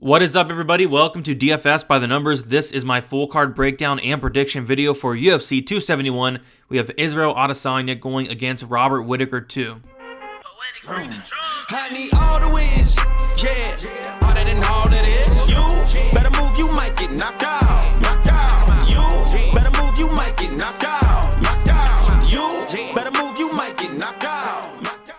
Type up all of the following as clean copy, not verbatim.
What is up, everybody? Welcome to DFS by the Numbers. This is my full card breakdown and prediction video for UFC 271. We have Israel Adesanya going against Robert Whittaker 2. I need all the wins, yeah. Harder than all that is. You better move, you might get knocked out. Knocked out. You better move, you might get knocked out. Knocked out. You better move, you might get knocked out. Knocked out.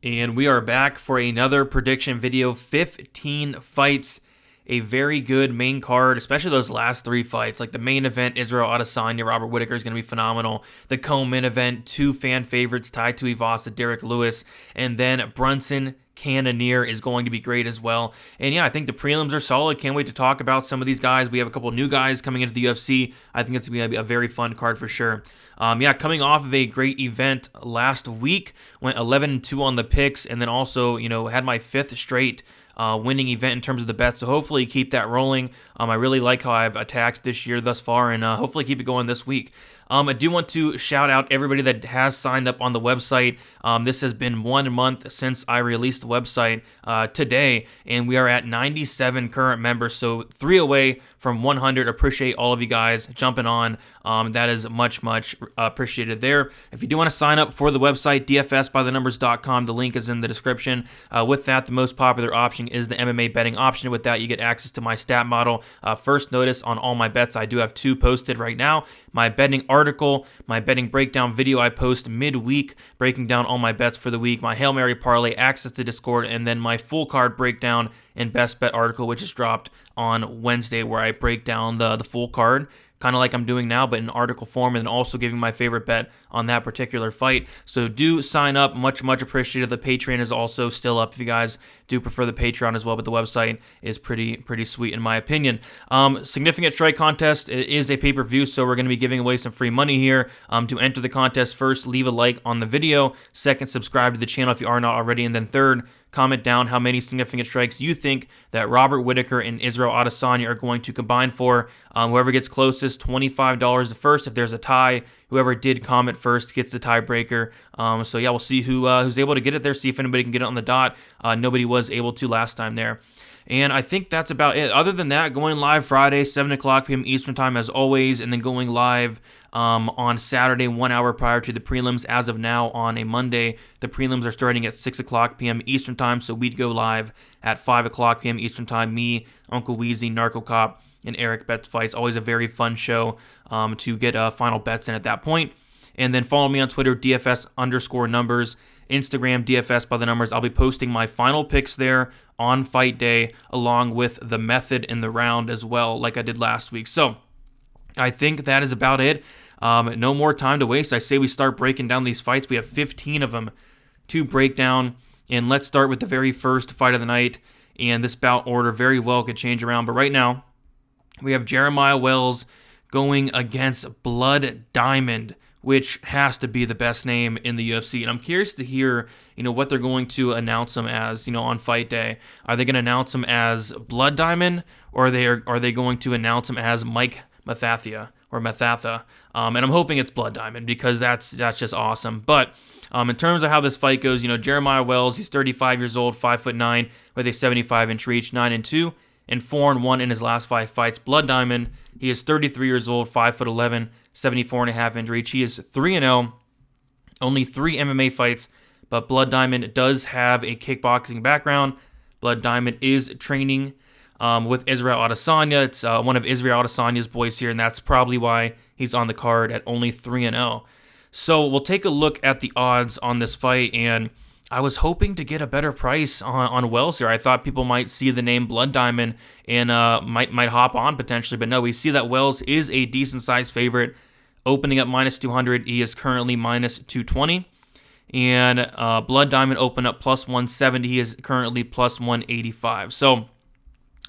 And we are back for another prediction video. 15 fights, a very good main card, especially those last three fights. Like the main event, Israel Adesanya, Robert Whittaker is going to be phenomenal. The co-main event, two fan favorites, Tuivasa, Derrick Lewis, and then Brunson, Cannonier is going to be great as well. And yeah, I think the prelims are solid. Can't wait to talk about some of these guys. We have a couple new guys coming into the UFC. I think it's going to be a very fun card for sure. Coming off of a great event last week, went 11-2 on the picks, and then also, had my fifth straight winning event in terms of the bets. So hopefully keep that rolling. I really like how I've attacked this year thus far, and hopefully keep it going this week. I do want to shout out everybody that has signed up on the website. This has been 1 month since I released the website today, and we are at 97 current members, so 3 away from 100. Appreciate all of you guys jumping on. That is much appreciated there. If you do want to sign up for the website, dfsbythenumbers.com, the link is in the description. With that, the most popular option is the MMA betting option. With that, you get access to my stat model. First notice on all my bets. I do have 2 posted right now. My betting article, my betting breakdown video I post midweek, breaking down all my bets for the week, my Hail Mary parlay, access to Discord, and then my full card breakdown and best bet article, which is dropped on Wednesday, where I break down the full card, kind of like I'm doing now, but in article form, and then also giving my favorite bet on that particular fight. So do sign up, much appreciated. The Patreon is also still up if you guys do prefer the Patreon as well, but the website is pretty sweet in my opinion. Significant Strike Contest, it is a pay-per-view, so we're going to be giving away some free money here. To enter the contest, first, leave a like on the video. Second, subscribe to the channel if you are not already. And then third, comment down how many significant strikes you think that Robert Whittaker and Israel Adesanya are going to combine for. Whoever gets closest, $25 the first. If there's a tie, whoever did comment first gets the tiebreaker. So yeah, we'll see who's able to get it there, see if anybody can get it on the dot. Nobody was able to last time there. And I think that's about it. Other than that, going live Friday, 7 o'clock p.m. Eastern Time as always, and then going live on Saturday, 1 hour prior to the prelims. As of now, on a Monday, the prelims are starting at 6 o'clock p.m. Eastern Time, so we'd go live at 5 o'clock p.m. Eastern Time. Me, Uncle Weezy, Narco Cop, and Eric Bets Fights. Always a very fun show to get final bets in at that point. And then follow me on Twitter, DFS_numbers. Instagram, DFS by the Numbers. I'll be posting my final picks there on fight day, along with the method in the round as well, like I did last week. So I think that is about it. No more time to waste. I say we start breaking down these fights. We have 15 of them to break down. And let's start with the very first fight of the night. And this bout order very well could change around. But right now, we have Jeremiah Wells going against Blood Diamond, which has to be the best name in the UFC. And I'm curious to hear, what they're going to announce him as, on fight day. Are they going to announce him as Blood Diamond, or are they going to announce him as Mike Mathatha or Mathatha? And I'm hoping it's Blood Diamond, because that's just awesome. But in terms of how this fight goes, Jeremiah Wells, he's 35 years old, 5'9", with a 75-inch reach, 9-2, and 4-1 in his last 5 fights. Blood Diamond, he is 33 years old, 5'11", 74.5-inch reach. He is 3-0, only 3 MMA fights, but Blood Diamond does have a kickboxing background. Blood Diamond is training with Israel Adesanya. It's one of Israel Adesanya's boys here, and that's probably why he's on the card at only 3-0. So we'll take a look at the odds on this fight, and I was hoping to get a better price on Wells here. I thought people might see the name Blood Diamond and might hop on potentially, but no, we see that Wells is a decent-sized favorite, opening up -200. He is currently -220, and Blood Diamond opened up +170. He is currently +185. So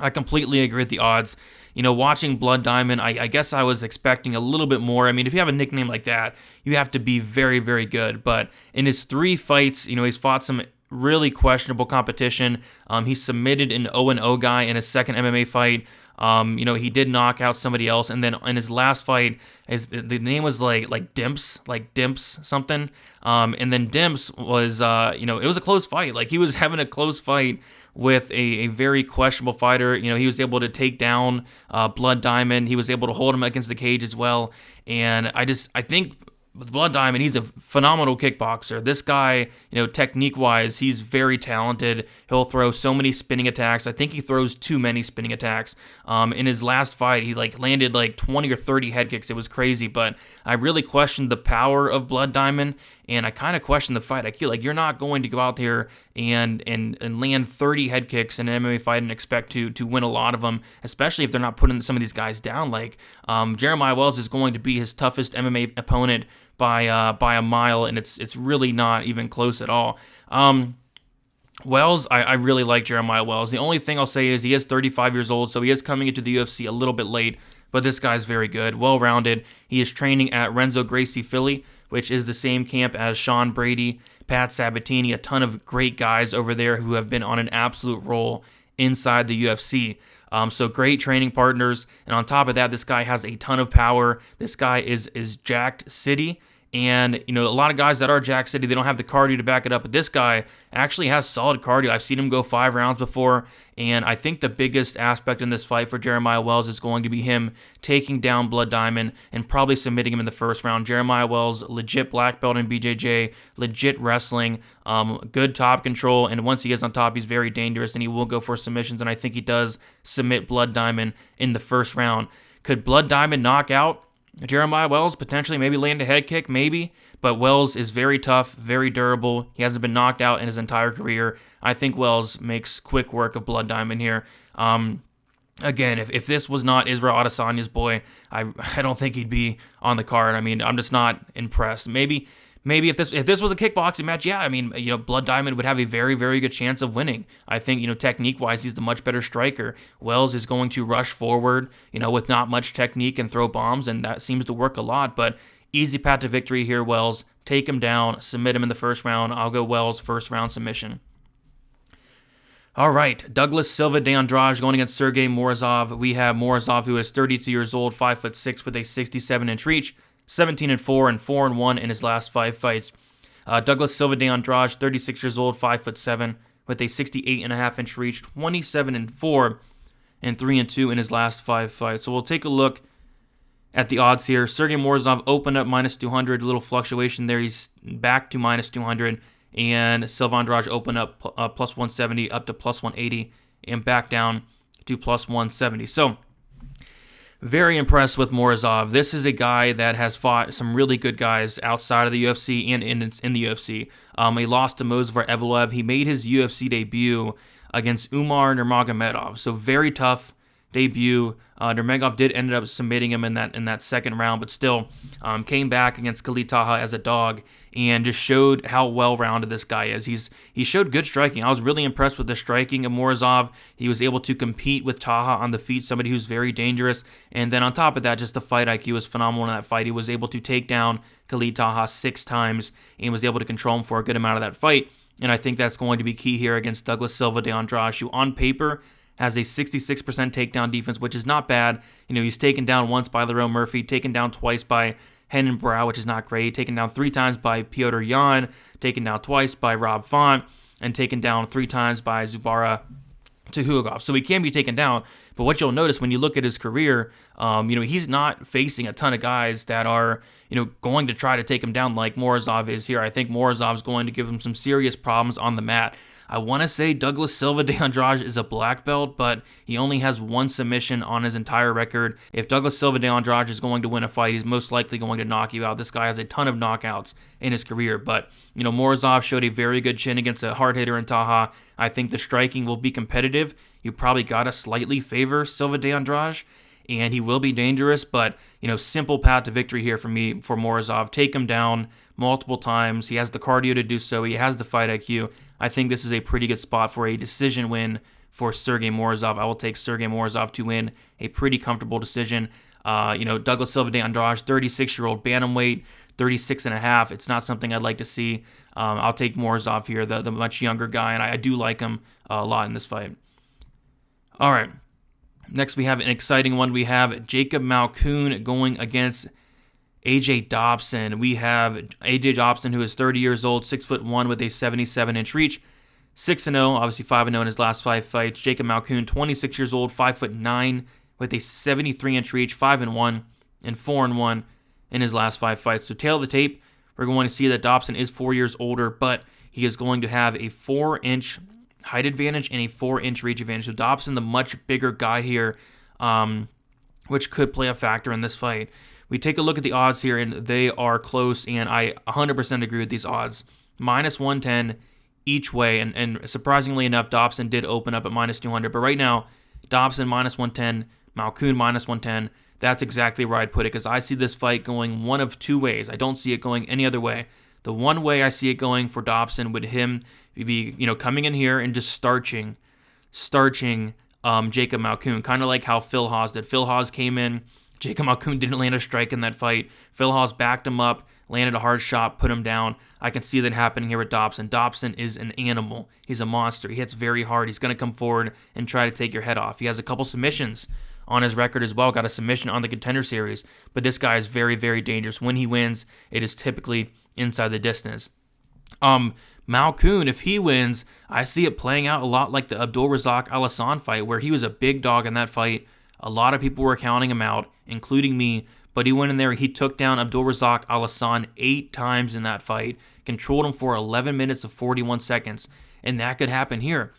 I completely agree with the odds. Watching Blood Diamond, I guess I was expecting a little bit more. I mean, if you have a nickname like that, you have to be very, very good. But in his 3 fights, he's fought some really questionable competition. He submitted an 0-0 guy in his second MMA fight. He did knock out somebody else, and then in his last fight, the name was like Dimps something. And then Dimps was, it was a close fight. Like, he was having a close fight with a very questionable fighter. He was able to take down Blood Diamond. He was able to hold him against the cage as well. And I think with Blood Diamond, he's a phenomenal kickboxer. This guy, technique-wise, he's very talented. He'll throw so many spinning attacks. I think he throws too many spinning attacks. In his last fight, he landed 20 or 30 head kicks. It was crazy, but I really questioned the power of Blood Diamond, and I kind of questioned the fight. I feel like you're not going to go out there and land 30 head kicks in an MMA fight and expect to win a lot of them, especially if they're not putting some of these guys down. Jeremiah Wells is going to be his toughest MMA opponent by a mile, and it's really not even close at all. Wells, I really like Jeremiah Wells. The only thing I'll say is he is 35 years old, so he is coming into the UFC a little bit late, but this guy's very good, well-rounded. He is training at Renzo Gracie Philly, which is the same camp as Sean Brady, Pat Sabatini, a ton of great guys over there who have been on an absolute roll inside the UFC. So great training partners, and on top of that, this guy has a ton of power. This guy is jacked city, and a lot of guys that are jacked city, they don't have the cardio to back it up, but this guy actually has solid cardio. I've seen him go 5 rounds before, and I think the biggest aspect in this fight for Jeremiah Wells is going to be him taking down Blood Diamond and probably submitting him in the first round. Jeremiah Wells, legit black belt in BJJ, legit wrestling, good top control, and once he gets on top, he's very dangerous, and he will go for submissions, and I think he does submit Blood Diamond in the first round. Could Blood Diamond knock out Jeremiah Wells? Potentially, maybe land a head kick, maybe, but Wells is very tough, very durable. He hasn't been knocked out in his entire career. I think Wells makes quick work of Blood Diamond here. Again, if this was not Israel Adesanya's boy, I don't think he'd be on the card. I mean, I'm just not impressed. Maybe if this was a kickboxing match, yeah, I mean, Blood Diamond would have a very, very good chance of winning. I think, technique-wise, he's the much better striker. Wells is going to rush forward, with not much technique and throw bombs, and that seems to work a lot, but easy path to victory here, Wells. Take him down, submit him in the first round. I'll go Wells, first round submission. All right, Douglas Silva de Andrade going against Sergey Morozov. We have Morozov, who is 32 years old, 5'6", with a 67-inch reach, 17-4 and 4-1 in his last 5 fights. Douglas Silva de Andrade, 36 years old, 5'7", with a 68.5-inch reach, 27-4 and 3-2 in his last 5 fights. So we'll take a look at the odds here. Sergey Morozov opened up -200, a little fluctuation there. He's back to -200. And Silva Andrade opened up +170 up to +180 and back down to +170. So, very impressed with Morozov. This is a guy that has fought some really good guys outside of the UFC and in the UFC. He lost to Movsar Evloev. He made his UFC debut against Umar Nurmagomedov. So, very tough debut. Nurmagomedov did end up submitting him in that second round, but still came back against Khalid Taha as a dog and just showed how well-rounded this guy is. He showed good striking. I was really impressed with the striking of Morozov. He was able to compete with Taha on the feet, somebody who's very dangerous. And then on top of that, just the fight IQ was phenomenal in that fight. He was able to take down Khalid Taha 6 times and was able to control him for a good amount of that fight. And I think that's going to be key here against Douglas Silva de Andrade, who on paper has a 66% takedown defense, which is not bad. He's taken down once by Lerone Murphy, taken down twice by Henan Brow, which is not great, taken down 3 times by Piotr Yan, taken down twice by Rob Font, and taken down 3 times by Zubara Tukhugov. So he can be taken down, but what you'll notice when you look at his career, he's not facing a ton of guys that are, going to try to take him down like Morozov is here. I think Morozov's going to give him some serious problems on the mat. I want to say Douglas Silva de Andrade is a black belt, but he only has 1 submission on his entire record. If Douglas Silva de Andrade is going to win a fight, he's most likely going to knock you out. This guy has a ton of knockouts in his career, but Morozov showed a very good chin against a hard hitter in Taha. I think the striking will be competitive. You probably got to slightly favor Silva de Andrade, and he will be dangerous, but simple path to victory here for Morozov. Take him down multiple times. He has the cardio to do so. He has the fight IQ. I think this is a pretty good spot for a decision win for Sergey Morozov. I will take Sergey Morozov to win a pretty comfortable decision. Douglas Silva de Andrade, 36-year-old bantamweight, 36.5. It's not something I'd like to see. I'll take Morozov here, the much younger guy, and I do like him a lot in this fight. All right. Next, we have an exciting one. We have Jacob Malkoun going against AJ Dobson. We have AJ Dobson, who is 30 years old, 6'1", with a 77-inch reach, 6-0, obviously 5-0 in his last 5 fights. Jacob Malkoun, 26 years old, 5'9", with a 73-inch reach, 5-1, and 4-1 in his last 5 fights. So tail of the tape, we're going to see that Dobson is 4 years older, but he is going to have a 4-inch height advantage and a 4-inch reach advantage. So Dobson, the much bigger guy here, which could play a factor in this fight. We take a look at the odds here, and they are close, and I 100% agree with these odds. Minus 110 each way, and surprisingly enough, Dobson did open up at minus 200. But right now, Dobson minus 110, Malkoun minus 110. That's exactly where I'd put it, because I see this fight going one of 2 ways. I don't see it going any other way. The one way I see it going for Dobson would him be, coming in here and just starching Jacob Malkoun, kind of like how Phil Hawes did. Phil Hawes came in, Jacob Malkoun didn't land a strike in that fight. Phil Hawes backed him up, landed a hard shot, put him down. I can see that happening here with Dobson. Dobson is an animal. He's a monster. He hits very hard. He's going to come forward and try to take your head off. He has a couple submissions on his record as well. Got a submission on the Contender Series. But this guy is very, very dangerous. When he wins, it is typically inside the distance. Malkoun, if he wins, I see it playing out a lot like the Abdulrazak Al-Hassan fight, where he was a big dog in that fight. A lot of people were counting him out, including me, but he went in there, he took down Abdulrazak Al-Hassan 8 times in that fight, controlled him for 11 minutes of 41 seconds, and that could happen here.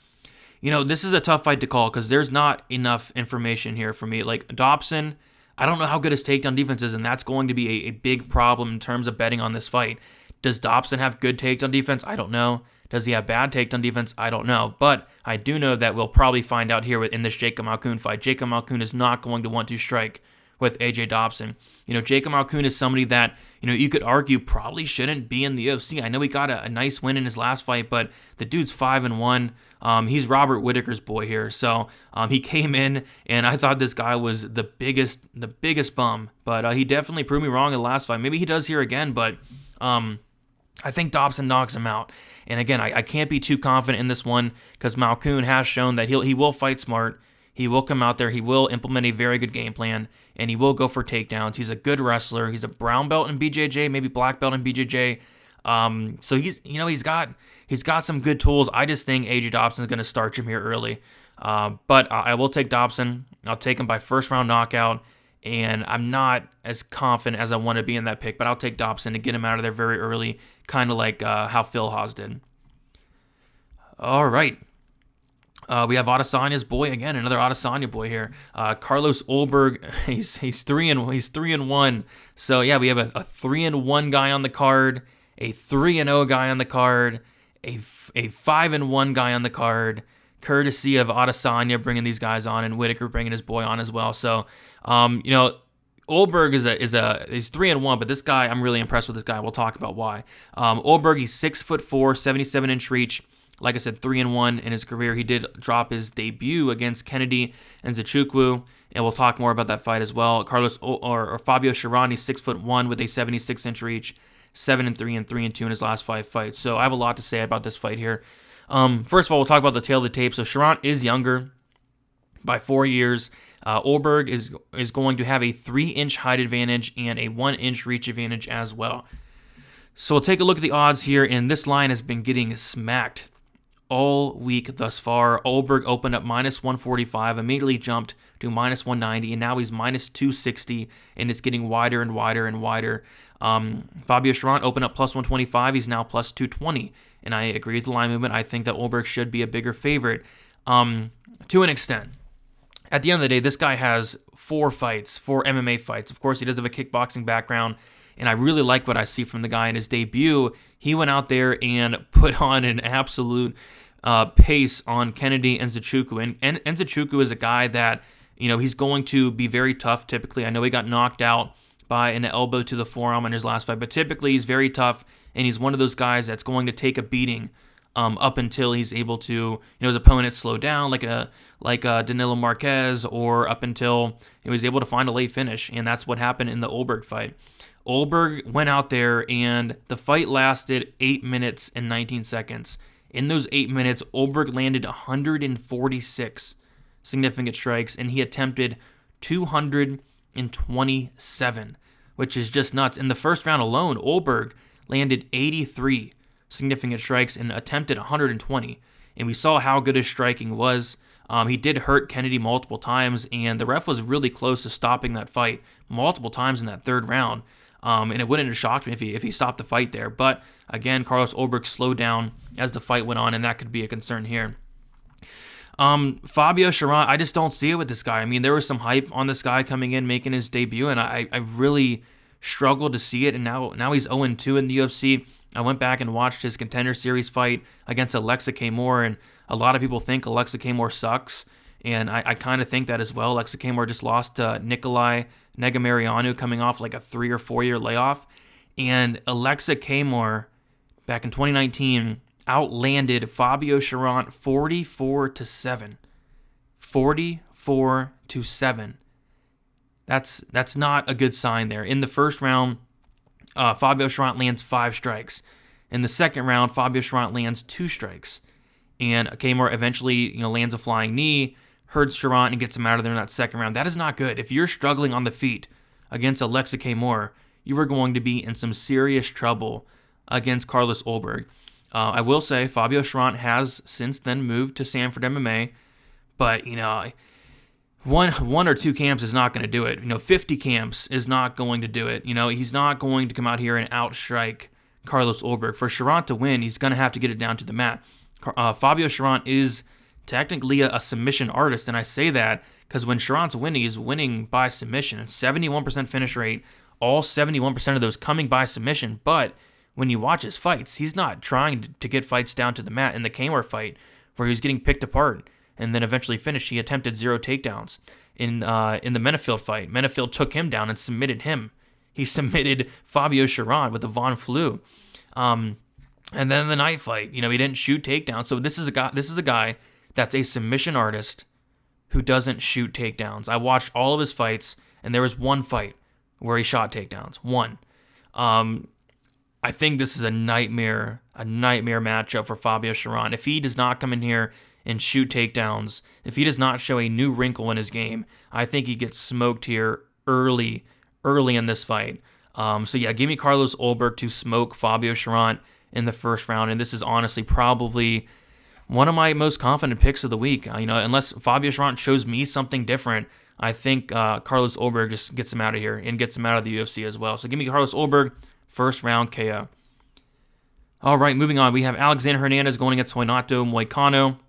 This is a tough fight to call because there's not enough information here for me. Like Dobson, I don't know how good his takedown defense is, and that's going to be a big problem in terms of betting on this fight. Does Dobson have good takedown defense? I don't know. Does he have bad takedown defense? I don't know. But I do know that we'll probably find out here in this Jacob Malkoun fight. Jacob Malkoun is not going to want to strike with AJ Dobson. Jacob Malkoun is somebody that, you could argue probably shouldn't be in the UFC. I know he got a nice win in his last fight, but the dude's 5-1. He's Robert Whittaker's boy here. So he came in, and I thought this guy was the biggest bum. But he definitely proved me wrong in the last fight. Maybe he does here again, but I think Dobson knocks him out. And again, I can't be too confident in this one because Malkoun has shown that he will fight smart. He will come out there. He will implement a very good game plan, and he will go for takedowns. He's a good wrestler. He's a brown belt in BJJ, maybe black belt in BJJ. So he's got some good tools. I just think AJ Dobson is going to starch him here early. But I will take Dobson. I'll take him by first round knockout. And I'm not as confident as I want to be in that pick, but I'll take Dobson to get him out of there very early, kind of like how Phil Hawes did. All right. We have Adesanya's boy again, another Adesanya boy here. Carlos Ulberg, he's 3-1. So yeah, we have a 3-1 guy on the card, a 3-0 guy on the card, a 5-1 guy on the card, courtesy of Adesanya bringing these guys on and Whittaker bringing his boy on as well. So Ulberg is 3-1, but this guy, I'm really impressed with this guy. We'll talk about why. Ulberg, he's 6'4", 77-inch reach. Like I said, 3-1 in his career. He did drop his debut against Kennedy and Nzechukwu, and we'll talk more about that fight as well. Fabio Cherant, he's 6'1" with a 76-inch reach, 7-3 and 3-2 in his last 5 fights. So I have a lot to say about this fight here. First of all, we'll talk about the tail of the tape. So Cherant is younger by 4 years. Ulberg is going to have a 3-inch height advantage and a 1-inch reach advantage as well. So we'll take a look at the odds here, and this line has been getting smacked all week thus far. Ulberg opened up minus 145, immediately jumped to minus 190, and now he's minus 260, and it's getting wider and wider and wider. Fabio Cherant opened up plus 125, he's now plus 220, and I agree with the line movement. I think that Ulberg should be a bigger favorite to an extent. At the end of the day, this guy has 4 MMA fights. Of course, he does have a kickboxing background, and I really like what I see from the guy in his debut. He went out there and put on an absolute pace on Kennedy and Nzechukwu. And Nzechukwu is a guy that, he's going to be very tough typically. I know he got knocked out by an elbow to the forearm in his last fight, but typically he's very tough, and he's one of those guys that's going to take a beating up until he's able to, his opponent slow down, like Danilo Marquez, or up until he was able to find a late finish, and that's what happened in the Ulberg fight. Ulberg went out there, and the fight lasted 8 minutes and 19 seconds. In those 8 minutes, Ulberg landed 146 significant strikes, and he attempted 227, which is just nuts. In the first round alone, Olberg landed 83 significant strikes and attempted 120, and we saw how good his striking was. He did hurt Kennedy multiple times, and the ref was really close to stopping that fight multiple times in that third round. And it wouldn't have shocked me if he stopped the fight there. But again, Carlos Olberg slowed down as the fight went on, and that could be a concern here. Fabio Cherant, I just don't see it with this guy. I mean, there was some hype on this guy coming in, making his debut, and I really struggled to see it. And now he's 0-2 in the UFC. I went back and watched his Contender Series fight against Alexa K. Moore, and a lot of people think Alexa K. Moore sucks, and I kind of think that as well. Alexa K. Moore just lost to Nikolai Negamarianu coming off like a 3 or 4 year layoff, and Alexa K. Moore back in 2019 outlanded Fabio Cherant 44-7. 44-7. That's not a good sign there. In the first round, Fabio Cherant lands 5 strikes. In the second round, Fabio Cherant lands 2 strikes. And K. Moore eventually, lands a flying knee, hurts Cherant, and gets him out of there in that second round. That is not good. If you're struggling on the feet against Alexa K. Moore, you are going to be in some serious trouble against Carlos Olberg. I will say Fabio Cherant has since then moved to Sanford MMA, but one or two camps is not going to do it. 50 camps is not going to do it. He's not going to come out here and outstrike Carlos Olberg. For Cherant to win, he's going to have to get it down to the mat. Fabio Cherant is technically a submission artist, and I say that because when Cherant's winning, he's winning by submission. 71% finish rate, all 71% of those coming by submission. But when you watch his fights, he's not trying to get fights down to the mat. In the K. Moore fight, where he was getting picked apart and then eventually finished, he attempted 0 takedowns. In the Menefield fight, Menefield took him down and submitted him. He submitted Fabio Cherant with a Von Flue. And then the Knight fight, he didn't shoot takedowns. So this is a guy that's a submission artist who doesn't shoot takedowns. I watched all of his fights, and there was one fight where he shot takedowns. One. I think this is a nightmare matchup for Fabio Cherant. If he does not come in here and shoot takedowns, if he does not show a new wrinkle in his game, I think he gets smoked here early in this fight. So yeah, give me Carlos Olberg to smoke Fabio Cherant in the first round, and this is honestly probably one of my most confident picks of the week. Unless Fabio Cherant shows me something different, I think Carlos Olberg just gets him out of here and gets him out of the UFC as well. So give me Carlos Olberg, first round KO. All right, moving on. We have Alexander Hernandez going against Renato Moicano.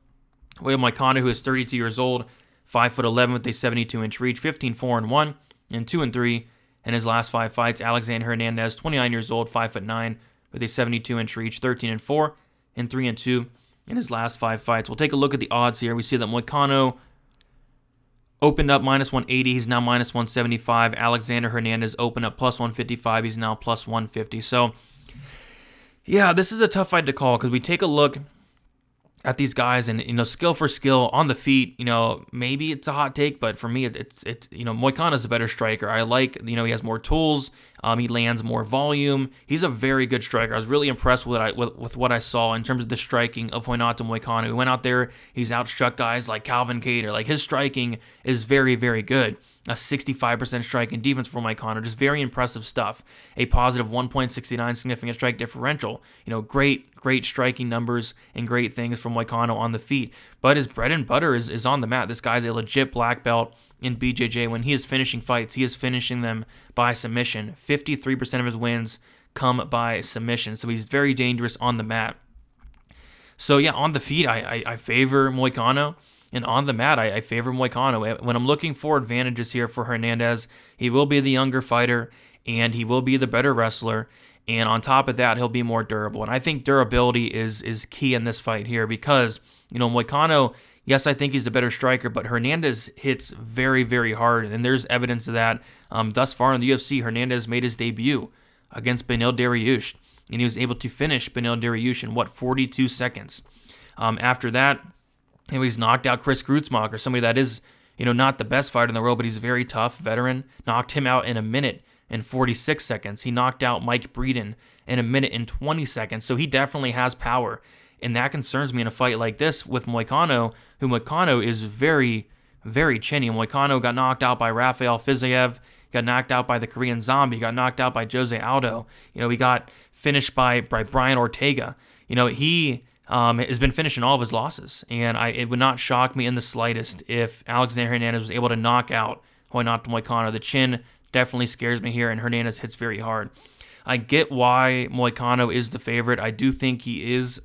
Moicano, who is 32 years old, 5'11" with a 72-inch reach, 15-4-1 and 2-3 in his last 5 fights. Alexander Hernandez, 29 years old, 5'9" with a 72-inch reach, 13-4 and 3-2 in his last 5 fights. We'll take a look at the odds here. We see that Moicano opened up -180. He's now -175. Alexander Hernandez opened up +155. He's now +150. So, yeah, this is a tough fight to call because we take a look at these guys and, skill for skill on the feet, maybe it's a hot take, but for me, it's Moicano's a better striker. I like, he has more tools. He lands more volume. He's a very good striker. I was really impressed with what I saw in terms of the striking of Renato Moicano. He went out there, he's outstruck guys like Calvin Kattar. Like, his striking is very, very good. A 65% striking defense for Moicano. Just very impressive stuff. A positive 1.69 significant strike differential. Great striking numbers and great things from Moicano on the feet. But his bread and butter is on the mat. This guy's a legit black belt in BJJ. When he is finishing fights, he is finishing them by submission. 53% of his wins come by submission. So he's very dangerous on the mat. So yeah, on the feet, I favor Moicano. And on the mat, I favor Moicano. When I'm looking for advantages here for Hernandez, he will be the younger fighter, and he will be the better wrestler. And on top of that, he'll be more durable. And I think durability is key in this fight here because, Moicano, yes, I think he's the better striker, but Hernandez hits very, very hard. And there's evidence of that. Thus far in the UFC, Hernandez made his debut against Beneil Dariush, and he was able to finish Beneil Dariush in, 42 seconds. After that, he's knocked out Chris Grutzmacher, somebody that is, not the best fighter in the world, but he's a very tough veteran. Knocked him out in 1 minute and 46 seconds. He knocked out Mike Breeden in 1 minute and 20 seconds. So he definitely has power. And that concerns me in a fight like this with Moicano, who Moicano is very, very chinny. Moicano got knocked out by Rafael Fiziev, got knocked out by the Korean Zombie, got knocked out by Jose Aldo. He got finished by Brian Ortega. He has been finishing all of his losses, and it would not shock me in the slightest if Alexander Hernandez was able to knock out Renato Moicano. The chin definitely scares me here, and Hernandez hits very hard. I get why Moicano is the favorite. I do think he is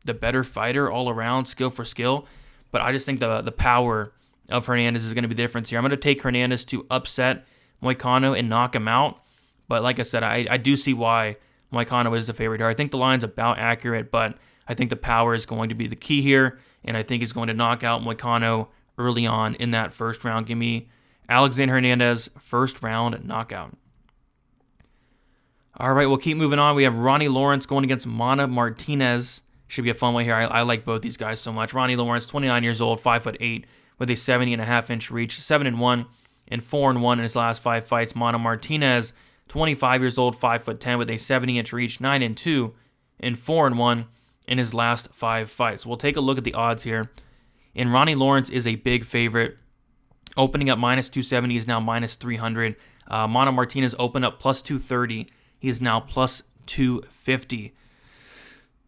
the better fighter all around, skill for skill, but I just think the power of Hernandez is going to be the difference here. I'm going to take Hernandez to upset Moicano and knock him out, but like I said, I do see why Moicano is the favorite here. I think the line's about accurate, but I think the power is going to be the key here, and I think he's going to knock out Moicano early on in that first round. Give me Alexander Hernandez, first round knockout. All right, we'll keep moving on. We have Ronnie Lawrence going against Mana Martinez. Should be a fun one here. I like both these guys so much. Ronnie Lawrence, 29 years old, 5'8", with a 70.5-inch reach, 7-1 and 4-1 in his last 5 fights. Mana Martinez, 25 years old, 5'10", with a 70-inch reach, 9-2 and 4-1 in his last 5 fights. We'll take a look at the odds here. And Ronnie Lawrence is a big favorite. Opening up -270, is now -300. Mana Martinez opened up +230. He is now +250.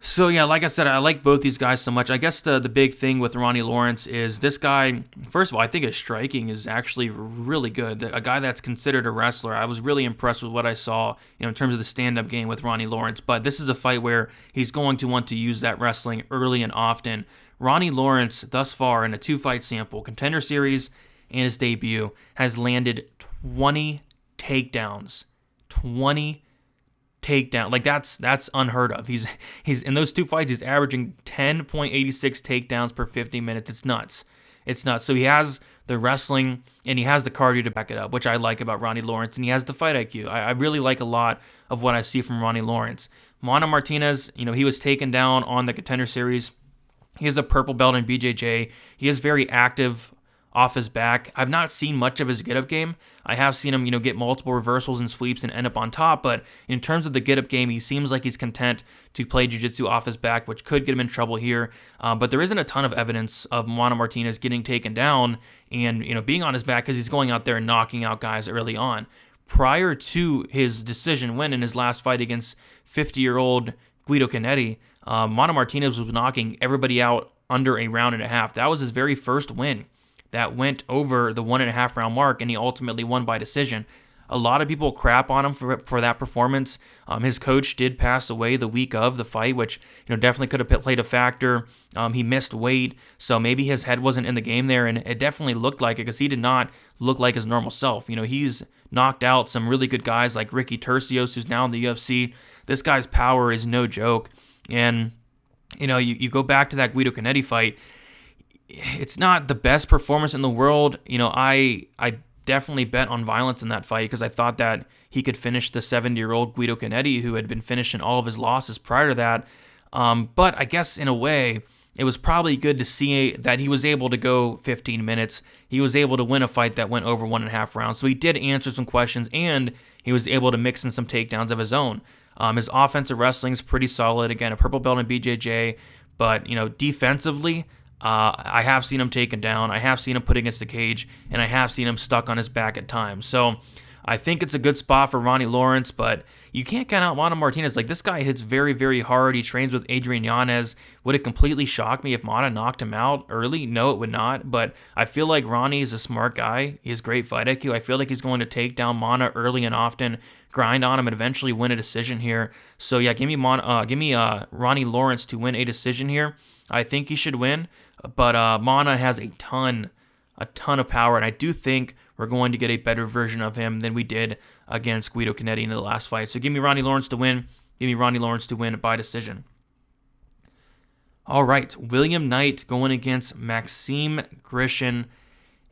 So yeah, like I said, I like both these guys so much. I guess the big thing with Ronnie Lawrence is this guy, first of all, I think his striking is actually really good. A guy that's considered a wrestler. I was really impressed with what I saw, in terms of the stand-up game with Ronnie Lawrence. But this is a fight where he's going to want to use that wrestling early and often. Ronnie Lawrence, thus far in a 2-fight sample, Contender Series and his debut, has landed 20 takedowns. 20 takedown. Like that's unheard of. He's in those 2 fights, he's averaging 10.86 takedowns per 50 minutes. It's nuts. So he has the wrestling and he has the cardio to back it up, which I like about Ronnie Lawrence, and he has the fight IQ. I really like a lot of what I see from Ronnie Lawrence. Mana Martinez, he was taken down on the Contender Series. He is a purple belt in BJJ. He is very active off his back. I've not seen much of his get-up game. I have seen him, get multiple reversals and sweeps and end up on top, but in terms of the get-up game, he seems like he's content to play jiu-jitsu off his back, which could get him in trouble here. But there isn't a ton of evidence of Mana Martinez getting taken down and, being on his back, because he's going out there and knocking out guys early on. Prior to his decision win in his last fight against 50-year-old Guido Canetti, Mana Martinez was knocking everybody out under a round and a half. That was his very first win that went over the 1.5 round mark, and he ultimately won by decision. A lot of people crap on him for that performance. His coach did pass away the week of the fight, which definitely could have played a factor. He missed weight, so maybe his head wasn't in the game there, and it definitely looked like it because he did not look like his normal self. He's knocked out some really good guys like Ricky Tercios, who's now in the UFC. This guy's power is no joke, and you go back to that Guido Canetti fight. It's not the best performance in the world. I definitely bet on violence in that fight because I thought that he could finish the 70-year-old Guido Canetti, who had been finishing all of his losses prior to that. But I guess in a way, it was probably good to see that he was able to go 15 minutes. He was able to win a fight that went over 1.5 rounds. So he did answer some questions, and he was able to mix in some takedowns of his own. His offensive wrestling is pretty solid. Again, a purple belt in BJJ, but defensively, I have seen him taken down. I have seen him put against the cage, and I have seen him stuck on his back at times. So I think it's a good spot for Ronnie Lawrence, but you can't count out Mana Martinez. Like, this guy hits very, very hard. He trains with Adrian Yanez. Would it completely shock me if Mana knocked him out early? No, it would not. But I feel like Ronnie is a smart guy. He has great fight IQ. I feel like he's going to take down Mana early and often, grind on him, and eventually win a decision here. So yeah, give me Ronnie Lawrence to win a decision here. I think he should win, but Mana has a ton of power, and I do think we're going to get a better version of him than we did against Guido Canetti in the last fight. So give me Ronnie Lawrence to win. Give me Ronnie Lawrence to win by decision. All right, William Knight going against Maxim Grishin.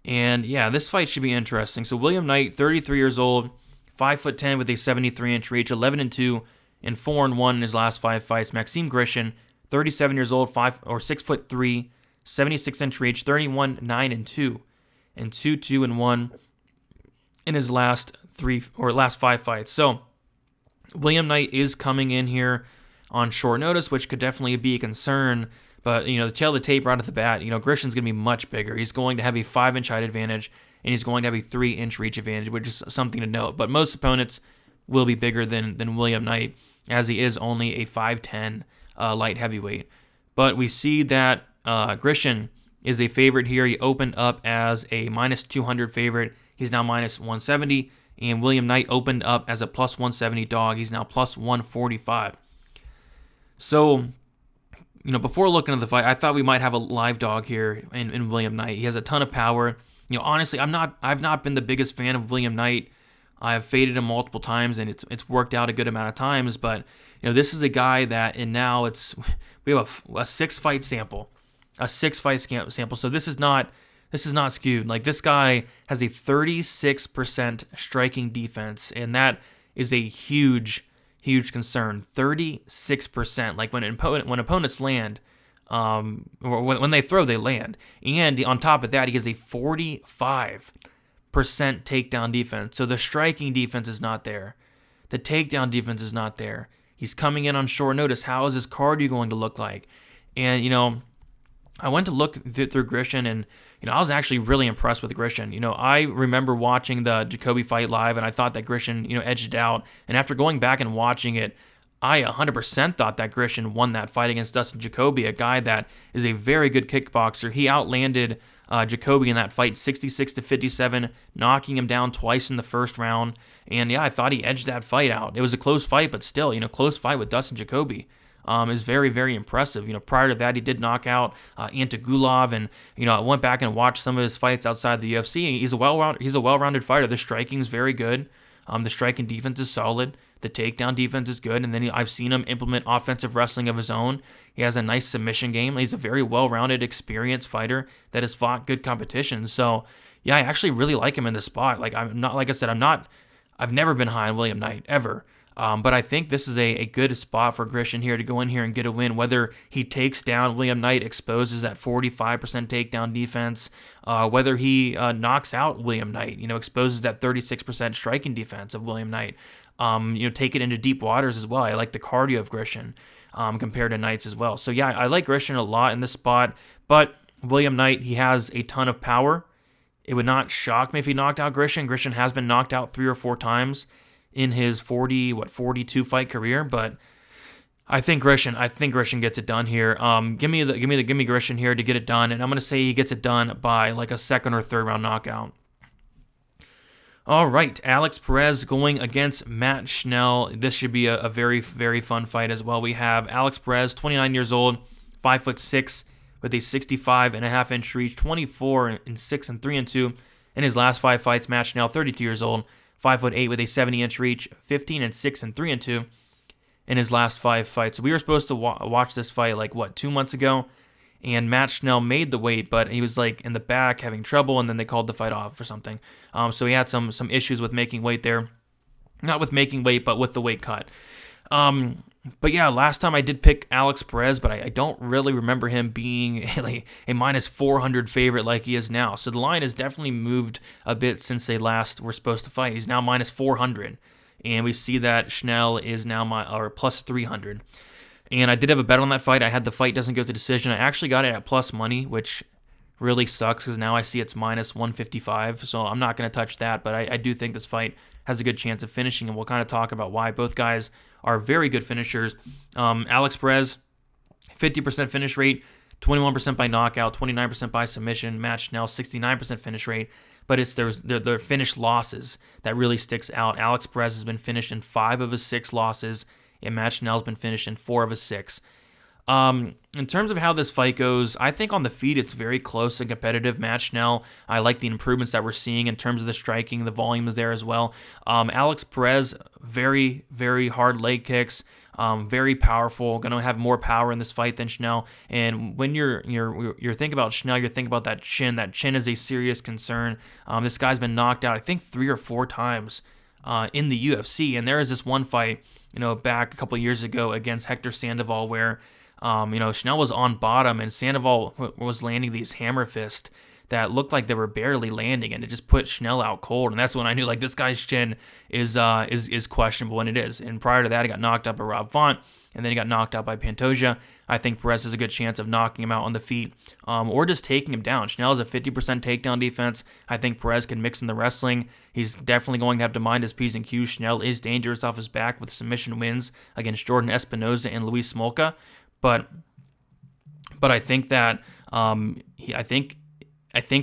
And yeah, this fight should be interesting. So William Knight, 33 years old, 5'10" with a 73-inch reach, 11-2 and 4-1 in his last 5 fights. Maxim Grishin, 37 years old, 6'3", 76-inch reach, 31-9-2 and 2-2-1 in his last 5 fights. So William Knight is coming in here on short notice, which could definitely be a concern. But, the tail of the tape right off the bat, Grishin's going to be much bigger. He's going to have a 5-inch height advantage, and he's going to have a 3-inch reach advantage, which is something to note. But most opponents will be bigger than William Knight, as he is only a 5'10" light heavyweight. But we see that Grishin is a favorite here. He opened up as a minus 200 favorite. He's now minus 170. And William Knight opened up as a plus 170 dog. He's now plus 145. So, before looking at the fight, I thought we might have a live dog here in William Knight. He has a ton of power. Honestly, I've not been the biggest fan of William Knight. I've faded him multiple times, and it's worked out a good amount of times. But this is a guy that, and now we have a 6-fight sample, sample. So this is not skewed. Like, this guy has a 36% striking defense, and that is a huge concern. 36%. Like, when opponents land, or when they throw, they land. And on top of that, he has a 45% takedown defense. So the striking defense is not there. The takedown defense is not there. He's coming in on short notice. How is his cardio going to look like? And, I went to look through Grishin, and, I was actually really impressed with Grishin. I remember watching the Jacoby fight live, and I thought that Grishin, edged it out. And after going back and watching it, I 100% thought that Grishin won that fight against Dustin Jacoby, a guy that is a very good kickboxer. He outlanded Jacoby in that fight 66-57, knocking him down twice in the first round. And yeah, I thought he edged that fight out. It was a close fight, but still, close fight with Dustin Jacoby. Is very, very impressive. Prior to that, he did knock out Antagulov, and I went back and watched some of his fights outside the UFC. He's a well-rounded fighter. The striking is very good. The striking defense is solid. The takedown defense is good, and then I've seen him implement offensive wrestling of his own. He has a nice submission game. He's a very well-rounded, experienced fighter that has fought good competition. So yeah, I actually really like him in this spot. Like, I've never been high on William Knight ever. But I think this is a good spot for Grishin here to go in here and get a win. Whether he takes down William Knight, exposes that 45% takedown defense, whether he knocks out William Knight, exposes that 36% striking defense of William Knight, take it into deep waters as well. I like the cardio of Grishin compared to Knight's as well. So yeah, I like Grishin a lot in this spot, but William Knight, he has a ton of power. It would not shock me if he knocked out Grishin. Grishin has been knocked out 3 or 4 times in his 42 fight career, but I think Grishin gets it done here. Give me Grishin here to get it done, and I'm gonna say he gets it done by like a 2nd or 3rd round knockout. All right, Alex Perez going against Matt Schnell. This should be a very, very fun fight as well. We have Alex Perez, 29 years old, 5'6", with a 65.5-inch reach, 24-6 and 3-2 in his last 5 fights. Matt Schnell, 32 years old, 5'8" with a 70-inch reach, 15-6 and 3-2 in his last 5 fights. So we were supposed to watch this fight 2 months ago, and Matt Schnell made the weight, but he was in the back having trouble, and then they called the fight off or something. So he had some issues with making weight there, not with making weight, but with the weight cut. But yeah, last time I did pick Alex Perez, but I don't really remember him being a minus 400 favorite like he is now. So the line has definitely moved a bit since they last were supposed to fight. He's now minus 400, and we see that Schnell is now plus 300. And I did have a bet on that fight. I had the fight doesn't go to decision. I actually got it at plus money, which really sucks because now I see it's minus 155. So I'm not going to touch that, but I do think this fight has a good chance of finishing, and we'll kind of talk about why. Both guys are very good finishers. Alex Perez, 50% finish rate, 21% by knockout, 29% by submission. Matt Schnell, 69% finish rate, but it's their finished losses that really sticks out. Alex Perez has been finished in 5 of his 6 losses, and Matt Schnell's been finished in 4 of his 6. In terms of how this fight goes, I think on the feet it's very close and competitive. Matt Schnell, I like the improvements that we're seeing in terms of the striking. The volume is there as well. Alex Perez, very, very hard leg kicks, very powerful. Going to have more power in this fight than Schnell. And when you're thinking about Schnell, you're thinking about that chin. That chin is a serious concern. This guy's been knocked out, I think, 3 or 4 times in the UFC. And there is this one fight, back a couple of years ago against Hector Sandoval where Schnell was on bottom and Sandoval was landing these hammer fists that looked like they were barely landing, and it just put Schnell out cold. And that's when I knew, like, this guy's chin is questionable, and it is. And prior to that, he got knocked out by Rob Font, and then he got knocked out by Pantoja. I think Perez has a good chance of knocking him out on the feet, or just taking him down. Schnell has a 50% takedown defense. I think Perez can mix in the wrestling. He's definitely going to have to mind his P's and Q's. Schnell is dangerous off his back with submission wins against Jordan Espinoza and Luis Smolka, but I think that I think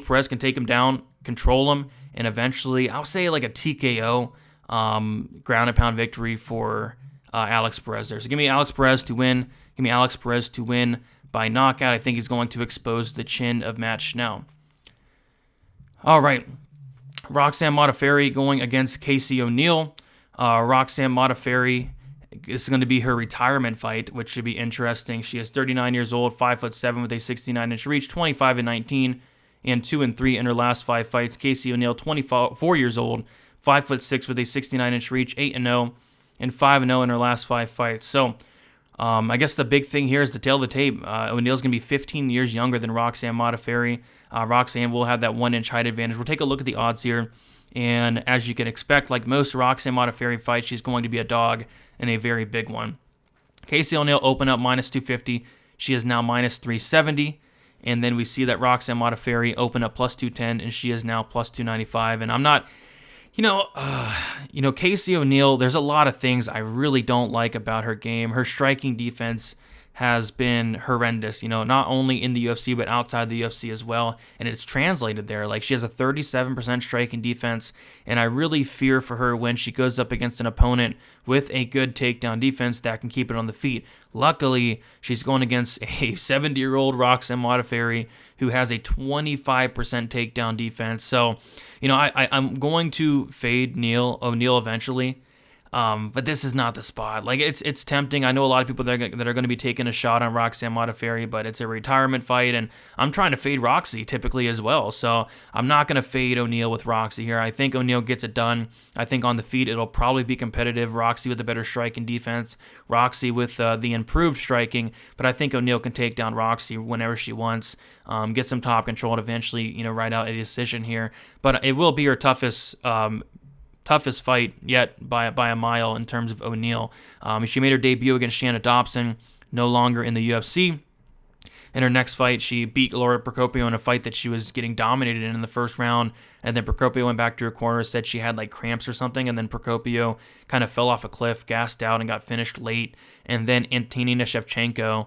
Perez can take him down, control him, and eventually, I'll say like a TKO ground and pound victory for Alex Perez there. So give me Alex Perez to win. Give me Alex Perez to win by knockout. I think he's going to expose the chin of Matt Schnell. All right. Roxanne Modafferi going against Casey O'Neill. Roxanne Modafferi, this is going to be her retirement fight, which should be interesting. She is 39 years old, 5'7" with a 69-inch reach, 25-19, and 2-3 in her last 5 fights. Casey O'Neill, 24 years old, 5'6" with a 69-inch reach, 8-0, and 5-0 in her last 5 fights. So, I guess the big thing here is to tail the tape. O'Neill's going to be 15 years younger than Roxanne Modafferi. Roxanne will have that 1-inch height advantage. We'll take a look at the odds here. And as you can expect, like most Roxanne Modafferi fights, she's going to be a dog and a very big one. Casey O'Neill opened up -250. She is now -370. And then we see that Roxanne Modafferi opened up +210, and she is now +295. And I'm not... Casey O'Neill, there's a lot of things I really don't like about her game. Her striking defense has been horrendous, not only in the UFC, but outside the UFC as well. And it's translated there. Like, she has a 37% striking defense, and I really fear for her when she goes up against an opponent with a good takedown defense that can keep it on the feet. Luckily, she's going against a 70-year-old Roxanne Modafferi who has a 25% takedown defense. So, I'm going to fade O'Neill eventually. But this is not the spot. Like, it's tempting. I know a lot of people that are going to be taking a shot on Roxanne Modafferi, but it's a retirement fight, and I'm trying to fade Roxy typically as well. So I'm not going to fade O'Neill with Roxy here. I think O'Neill gets it done. I think on the feet it'll probably be competitive. Roxy with the better striking defense, Roxy with the improved striking, but I think O'Neill can take down Roxy whenever she wants, get some top control, and eventually ride out a decision here. But it will be her toughest fight yet by a mile in terms of O'Neill. She made her debut against Shanna Dobson, no longer in the UFC. In her next fight, she beat Laura Procopio in a fight that she was getting dominated in the first round, and then Procopio went back to her corner, said she had like cramps or something, and then Procopio kind of fell off a cliff, gassed out, and got finished late. And then Antonina Shevchenko,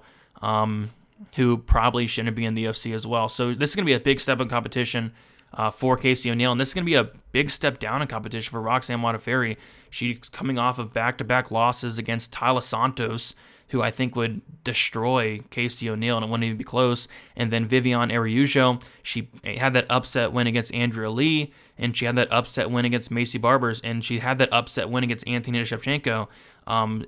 who probably shouldn't be in the UFC as well. So this is going to be a big step in competition for Casey O'Neill, and this is going to be a big step down in competition for Roxanne Modafferi. She's coming off of back-to-back losses against Tyler Santos, who I think would destroy Casey O'Neill, and it wouldn't even be close. And then Viviane Araújo, she had that upset win against Andrea Lee, and she had that upset win against Macy Barbers, and she had that upset win against Antonina Shevchenko.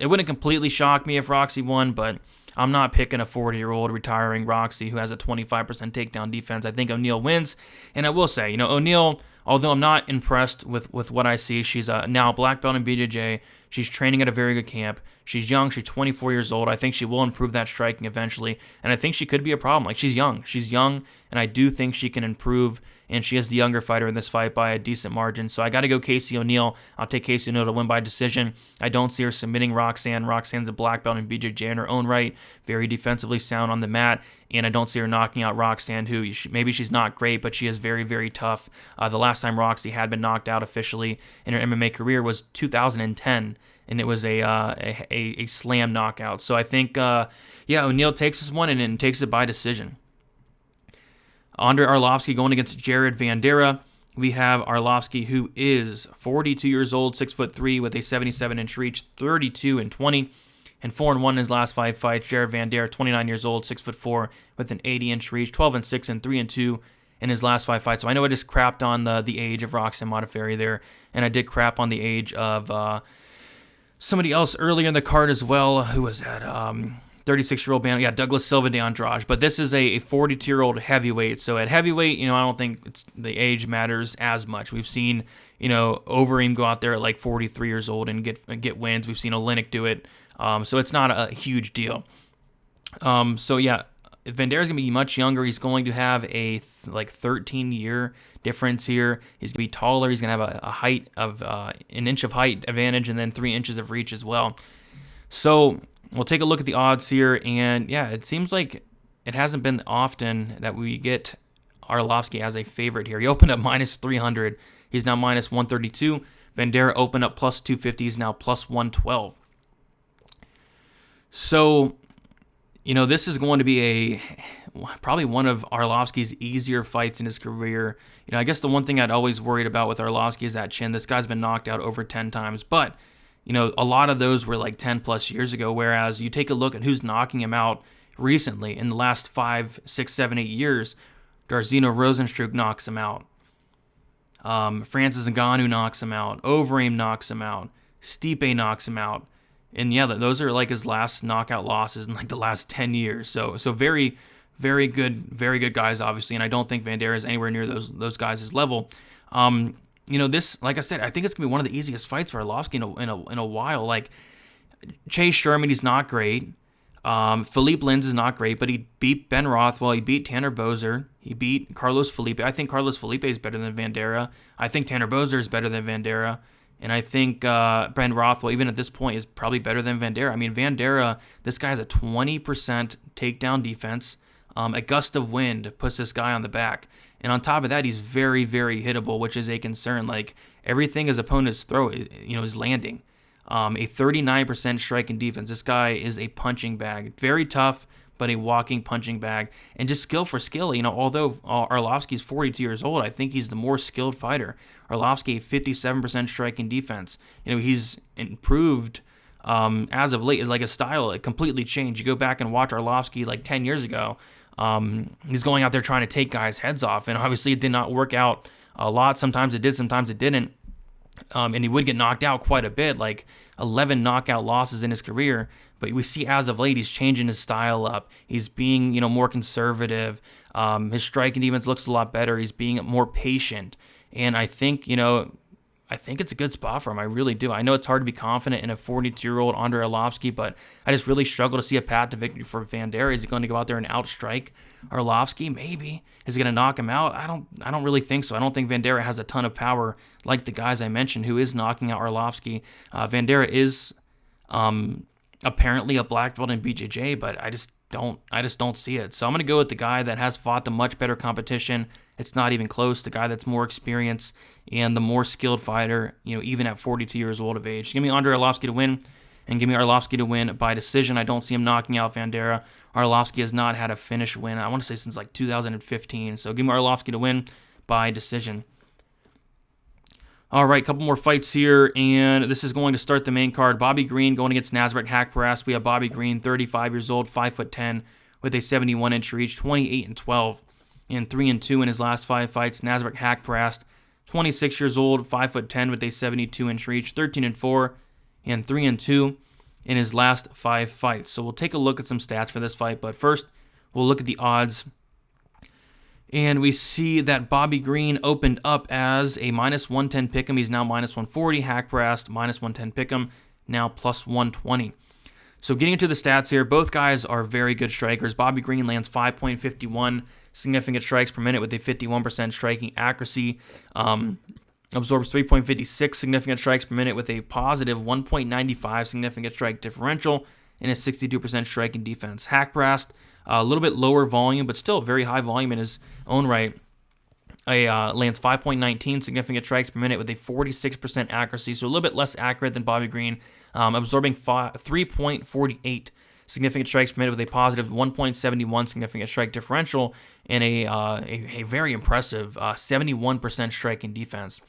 It wouldn't completely shock me if Roxy won, but I'm not picking a 40-year-old retiring Roxy who has a 25% takedown defense. I think O'Neill wins, and I will say, O'Neill, although I'm not impressed with what I see, she's now a black belt in BJJ. She's training at a very good camp. She's young. She's 24 years old. I think she will improve that striking eventually, and I think she could be a problem. Like, she's young. She's young, and I do think she can improve, and she is the younger fighter in this fight by a decent margin. So I got to go Casey O'Neill. I'll take Casey O'Neill to win by decision. I don't see her submitting Roxanne. Roxanne's a black belt in BJJ in her own right, very defensively sound on the mat, and I don't see her knocking out Roxanne, who maybe she's not great, but she is very, very tough. The last time Roxy had been knocked out officially in her MMA career was 2010, and it was a slam knockout. So I think, O'Neill takes this one and takes it by decision. Andrei Arlovski going against Jared Vanderaa. We have Arlovski, who is 42 years old, 6'3", with a 77-inch reach, 32-20, and 4-1 in his last 5 fights. Jared Vanderaa, 29 years old, 6'4", with an 80-inch reach, 12-6, and 3-2 in his last 5 fights. So I know I just crapped on the age of Roxanne Modafferi there, and I did crap on the age of somebody else earlier in the card as well. Who was that? 36-year-old man, Douglas Silva de Andrade. But this is a 42-year-old heavyweight. So at heavyweight, I don't think the age matters as much. We've seen, Overeem go out there at like 43 years old and get wins. We've seen Oleinik do it. So it's not a huge deal. Vanderaa is going to be much younger. He's going to have a 13-year difference here. He's going to be taller. He's going to have a height of an inch of height advantage and then 3 inches of reach as well. So we'll take a look at the odds here, and yeah, it seems like it hasn't been often that we get Arlovski as a favorite here. He opened up minus 300. He's now minus 132. Vanderaa opened up plus 250. He's now plus 112. So, this is going to be probably one of Arlovski's easier fights in his career. I guess the one thing I'd always worried about with Arlovski is that chin. This guy's been knocked out over 10 times, but a lot of those were like 10 plus years ago, whereas you take a look at who's knocking him out recently in the last 5, 6, 7, 8 years. Jairzinho Rozenstruik knocks him out. Francis Ngannou knocks him out. Overeem knocks him out. Stipe knocks him out. And yeah, those are like his last knockout losses in like the last 10 years. So very, very good guys, obviously. And I don't think Vanderaa is anywhere near those guys' level. This, like I said, I think it's gonna be one of the easiest fights for Arlovski in a while. Like Chase Sherman, he's not great. Philippe Lins is not great, but he beat Ben Rothwell. He beat Tanner Boser. He beat Carlos Felipe. I think Carlos Felipe is better than Vanderaa. I think Tanner Boser is better than Vanderaa. And I think Ben Rothwell, even at this point, is probably better than Vanderaa. I mean, Vanderaa, this guy has a 20% takedown defense. A gust of wind puts this guy on the back. And on top of that, he's very, very hittable, which is a concern. Like, everything his opponents throw, is landing. A 39% strike and defense. This guy is a punching bag. Very tough, but a walking punching bag. And just skill for skill. Although Arlovski's 42 years old, I think he's the more skilled fighter. Arlovski, 57% strike and defense. He's improved as of late. It's like his style, it completely changed. You go back and watch Arlovski like 10 years ago. He's going out there trying to take guys' heads off. And obviously it did not work out a lot. Sometimes it did, sometimes it didn't. And he would get knocked out quite a bit, like 11 knockout losses in his career. But we see as of late, he's changing his style up. He's being, more conservative. His striking defense looks a lot better. He's being more patient. And I think, it's a good spot for him. I really do. I know it's hard to be confident in a 42-year-old Andrei Arlovski, but I just really struggle to see a path to victory for Vanderaa. Is he going to go out there and outstrike Arlovski? Maybe. Is he going to knock him out? I don't really think so. I don't think Vanderaa has a ton of power like the guys I mentioned who is knocking out Arlovski. Vanderaa is apparently a black belt in BJJ, but I just don't see it. So I'm going to go with the guy that has fought the much better competition. It's not even close. The guy that's more experienced and the more skilled fighter, even at 42 years old of age. Give me Andrei Arlovski to win, and give me Arlovski to win by decision. I don't see him knocking out Vanderaa. Arlovski has not had a finish win, I want to say, since like 2015. So give me Arlovski to win by decision. All right, couple more fights here, and this is going to start the main card. Bobby Green going against Nasrat Haqparast. We have Bobby Green, 35 years old, 5'10", with a 71-inch reach, 28-12, and 3-2 in his last 5 fights. Nasrat Haqparast, 26 years old, 5'10", with a 72-inch reach, 13-4, and 3-2 in his last 5 fights. So we'll take a look at some stats for this fight, but first we'll look at the odds. And we see that Bobby Green opened up as a minus 110 pick'em. He's now minus 140. Haqparast, minus 110 pick'em, now plus 120. So getting into the stats here, both guys are very good strikers. Bobby Green lands 5.51 significant strikes per minute with a 51% striking accuracy. Absorbs 3.56 significant strikes per minute with a positive 1.95 significant strike differential and a 62% striking defense. Haqparast, a little bit lower volume, but still very high volume in his own right. Lands 5.19 significant strikes per minute with a 46% accuracy, so a little bit less accurate than Bobby Green. Absorbing 3.48 significant strikes per minute with a positive 1.71 significant strike differential and a very impressive 71% striking defense.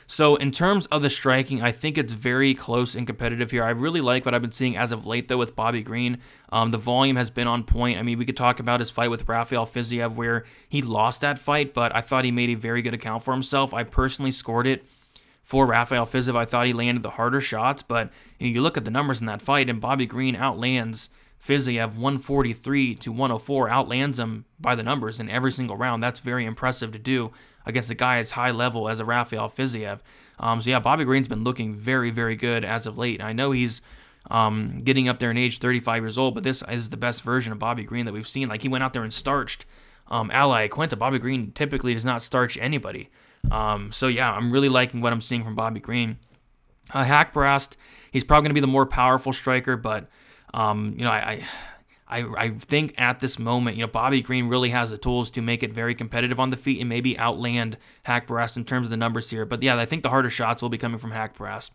So in terms of the striking, I think it's very close and competitive here. I really like what I've been seeing as of late, though, with Bobby Green. The volume has been on point. I mean, we could talk about his fight with Rafael Fiziev where he lost that fight, but I thought he made a very good account for himself. I personally scored it for Rafael Fiziev. I thought he landed the harder shots, but you look at the numbers in that fight, and Bobby Green outlands Fiziev 143 to 104, outlands him by the numbers in every single round. That's very impressive to do against a guy as high level as a Rafael Fiziev. So yeah, Bobby Green's been looking very, very good as of late. I know he's getting up there in age, 35 years old, but this is the best version of Bobby Green that we've seen. Like, he went out there and starched Ally Quinta. Bobby Green typically does not starch anybody. So yeah, I'm really liking what I'm seeing from Bobby Green. Haqparast, he's probably going to be the more powerful striker, but I think at this moment, Bobby Green really has the tools to make it very competitive on the feet and maybe outland Haqparast in terms of the numbers here. But yeah, I think the harder shots will be coming from Haqparast.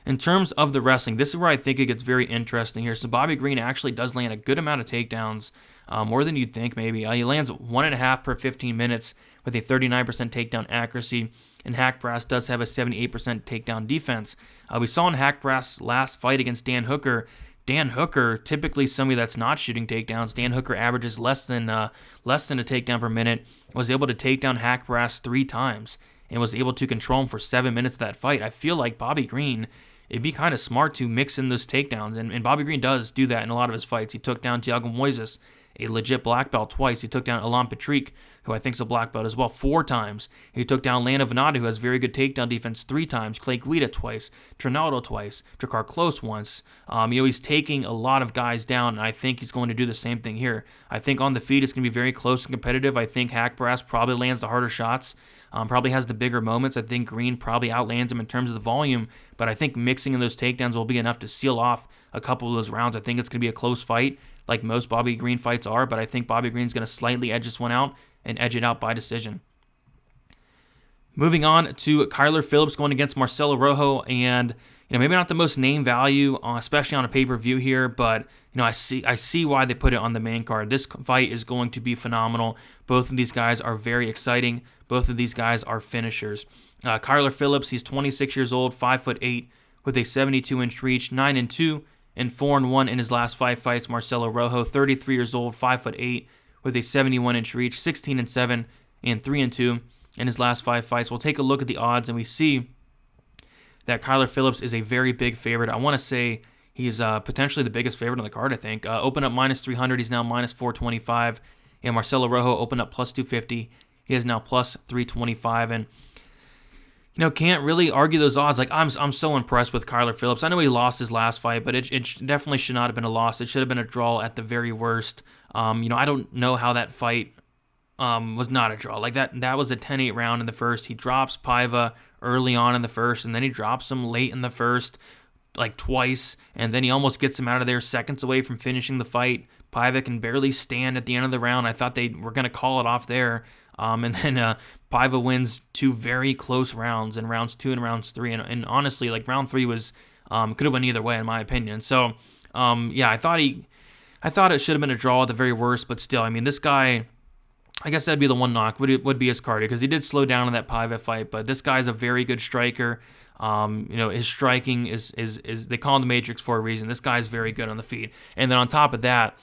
In terms of the wrestling, this is where I think it gets very interesting here. So Bobby Green actually does land a good amount of takedowns, more than you'd think maybe. He lands 1.5 per 15 minutes with a 39% takedown accuracy, and Haqparast does have a 78% takedown defense. We saw in Haqparast's last fight against Dan Hooker, typically somebody that's not shooting takedowns. Dan Hooker averages less than a takedown per minute, was able to take down Haqparast 3 times, and was able to control him for 7 minutes of that fight. I feel like Bobby Green, it'd be kind of smart to mix in those takedowns, and Bobby Green does do that in a lot of his fights. He took down Thiago Moises, a legit black belt, twice. He took down Alan Patrick, who I think is a black belt as well, 4 times. He took down Lana Venata, who has very good takedown defense, 3 times. Clay Guida twice. Trinaldo twice. Drakkar Klose once. He's taking a lot of guys down, and I think he's going to do the same thing here. I think on the feet it's going to be very close and competitive. I think Haqparast probably lands the harder shots, probably has the bigger moments. I think Green probably outlands him in terms of the volume, but I think mixing in those takedowns will be enough to seal off a couple of those rounds. I think it's going to be a close fight, like most Bobby Green fights are, but I think Bobby Green's going to slightly edge this one out and edge it out by decision. Moving on to Kyler Phillips going against Marcelo Rojo, and maybe not the most name value, especially on a pay-per-view here, but I see why they put it on the main card. This fight is going to be phenomenal. Both of these guys are very exciting. Both of these guys are finishers. Kyler Phillips, he's 26 years old, 5'8", with a 72-inch reach, 9-2, and 4-1 in his last 5 fights. Marcelo Rojo, 33 years old, 5'8", with a 71-inch reach, 16-7, and 3-2 in his last 5 fights. We'll take a look at the odds, and we see that Kyler Phillips is a very big favorite. I want to say he's potentially the biggest favorite on the card, I think. Open up minus 300, he's now minus 425. And Marcelo Rojo opened up plus 250. He is now plus 325. And can't really argue those odds. Like, I'm so impressed with Kyler Phillips. I know he lost his last fight, but it definitely should not have been a loss. It should have been a draw at the very worst. I don't know how that fight was not a draw. Like, that was a 10-8 round in the first. He drops Paiva early on in the first, and then he drops him late in the first, like twice, and then he almost gets him out of there seconds away from finishing the fight. Paiva can barely stand at the end of the round. I thought they were going to call it off there. And then Paiva wins 2 very close rounds in rounds 2 and rounds 3. And honestly, like, round 3 was could have went either way in my opinion. So I thought it should have been a draw at the very worst, but still, I mean, this guy, I guess that'd be the one knock would be his cardio, because he did slow down in that Paiva fight. But this guy's a very good striker. His striking is they call him the Matrix for a reason. This guy's very good on the feet. And then on top of that,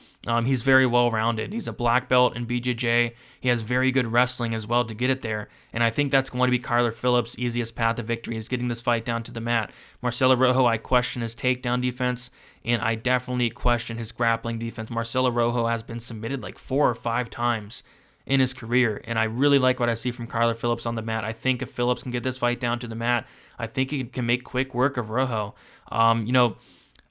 he's very well-rounded. He's a black belt in BJJ. He has very good wrestling as well to get it there. And I think that's going to be Kyler Phillips' easiest path to victory, is getting this fight down to the mat. Marcelo Rojo, I question his takedown defense, and I definitely question his grappling defense. Marcelo Rojo has been submitted like 4 or 5 times in his career, and I really like what I see from Kyler Phillips on the mat. I think if Phillips can get this fight down to the mat, I think he can make quick work of Rojo.